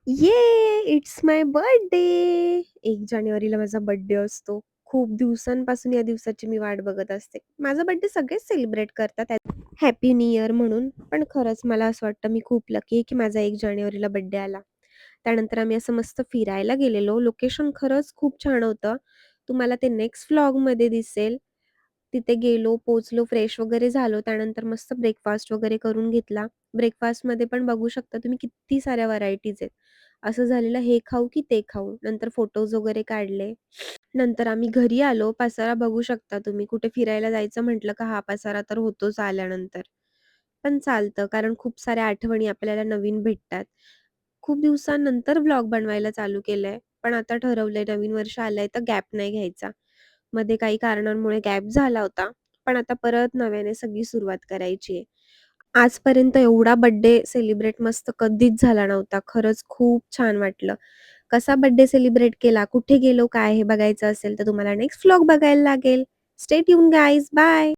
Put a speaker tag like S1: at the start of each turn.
S1: ये! It's my birthday. 1 जानेवारीला माझा बर्थडे असतो. खूप दिवसांपासून या दिवसाची मी वाट बघत असते. माझा बर्थडे सगळेच सेलिब्रेट करतात हॅपी न्यू इयर म्हणून. पण खरंच मला असं वाटतं मी खूप लकी आहे, की माझा 1 जानेवारीला बर्थडे आला. त्यानंतर आम्ही असं मस्त फिरायला गेलेलो. लोकेशन खरंच खूप छान होतं. तुम्हाला ते नेक्स्ट व्लॉगमध्ये दिसेल. तिथे गेलो, पोहोचलो, फ्रेश वगैरे झालो. त्यानंतर मस्त ब्रेकफास्ट वगैरे करून घेतला. ब्रेकफास्टमध्ये पण बघू शकता तुम्ही किती साऱ्या व्हरायटीज आहेत. असं झालेलं हे खाऊ की ते खाऊ. नंतर फोटोज वगैरे काढले. नंतर आम्ही घरी आलो. पसारा बघू शकता तुम्ही. कुठे फिरायला जायचं म्हटलं का हा पसारा तर होतोच आल्यानंतर. पण चालतं कारण खूप साऱ्या आठवणी आपल्याला नवीन भेटतात. खूप दिवसानंतर व्लॉग बनवायला चालू केलंय. पण आता ठरवलंय नवीन वर्ष आलंय तर गॅप नाही घ्यायचा. मध्ये काही कारणांमुळे गॅप झाला होता. पण आता परत नव्याने सगळी सुरुवात करायची आहे. आजपर्यंत एवढा बर्थडे सेलिब्रेट मस्त कधीच झाला नव्हता. खरंच खूप छान वाटलं. कसा बर्थडे सेलिब्रेट केला, कुठे गेलो, काय हे बघायचं असेल तर तुम्हाला नेक्स्ट व्लॉग बघायला लागेल. Stay tuned guys. बाय.